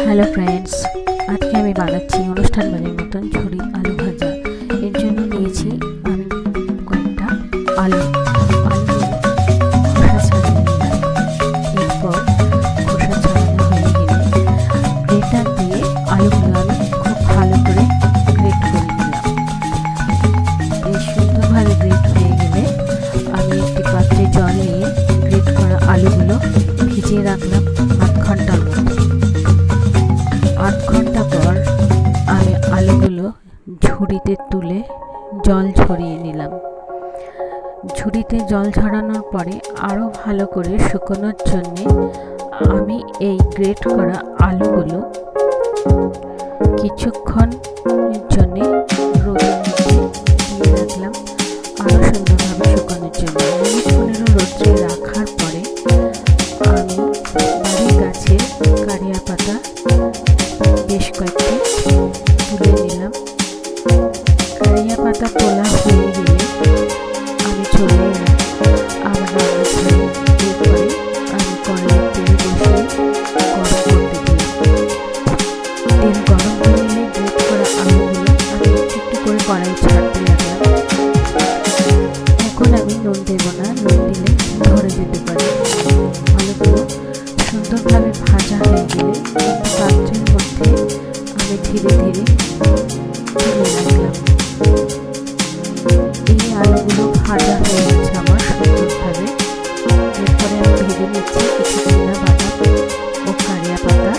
Hello friends, আজকে আমি বানাচ্ছি অনুষ্ঠান বাড়ির মতন ঝুরি আলু ভাজা। এর জন্য নিয়েছি আমি কয়েকটা আলু খোসা ছাড়িয়ে নিলাম। এরপর খোসা ছাড়ানো হয়ে গেলে গ্রেটার দিয়ে আলুগুলো আমি খুব ভালো করে গ্রেট করে নিলাম। বেশ সুন্দরভাবে গ্রেট হয়ে গেলে আমি একটি পাত্রে জল নিয়ে গ্রেট করা আলুগুলো ভিজিয়ে রাখলাম 8 ঘন্টার মতো। 8 ঘন্টা পর আমি আলুগুলো ঝুড়িতে তুলে জল ঝরিয়ে নিলাম। ঝুড়িতে জল ঝরানোর পরে আরও ভালো করে শুকোনোর জন্যে আমি এই গ্রেট করা আলুগুলো কিছুক্ষণের জন্যে রোদের মধ্যে দিয়ে রাখলাম আরও সুন্দরভাবে শুকোনোর জন্য। 15 রোদ্রে রাখার পরে আমি বাড়ির গাছের কারিয়া পাতা বেশ কয়েকটি তুলে নিলাম। কারিয়া পাতা তোলা হয়ে গেলে আমি চলে এলাম আমার রান্নাঘরে। এরপরে আমি কড়াইয়ে তেল বসিয়ে গরম করতে দিলাম। তেল গরম হয়ে গেলে গ্রেট করা আলুগুলো আমি একটু করে কড়াই ছাড়তে লাগলাম। এখন আমি নুন দেব না, নুন দিলে ধরে যেতে পারে। আলুগুলো সুন্দরভাবে ভাজা হয়ে গেলে একটি পাত্রের মধ্যে আমি ধীরে ধীরে তুলে রাখলাম। এই আলুগুলো ভাজা হয়ে গেছে আমার সুন্দরভাবে। এরপরে আমি ভেজে নিচ্ছি কিছু চিনা বাদাম ও কারিয়া পাতা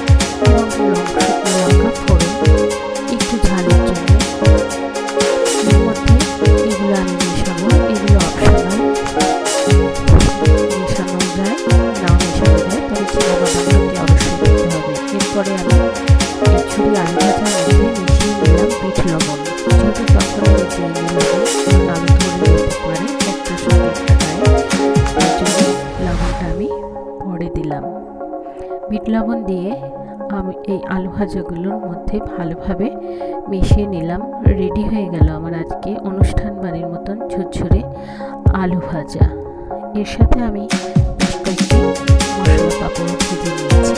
এবং শুকনো লঙ্কা ফোড়ন একটু ঝালের জন্য। এর মধ্যে এগুলো আমি মেশাবো, এগুলো অপশনাল, মেশানো যায় নাও মেশানো যায়, তবে চিনা বাদামটাকে অবশ্যই দিতে হবে। এরপরে আমি এই ঝুরি আলু ভাজার মধ্যে মিশিয়ে নিলাম বিট লবণ। যেহেতু তখন আমি দিইনি লবণ, আলু ধরে যেতে পারে একটার সঙ্গে একটা গায়ে, তার জন্য লবণটা আমি পরে দিলাম। বিট লবণ দিয়ে আমি এই আলু ভাজাগুলোর মধ্যে ভালোভাবে মিশিয়ে নিলাম। রেডি হয়ে গেল আমার আজকে অনুষ্ঠান বাড়ির মতন ঝুরঝুরে আলু ভাজা। এর সাথে আমি বেশ কয়েকটি মশলা পাঁপড় ভেজে নিয়েছি।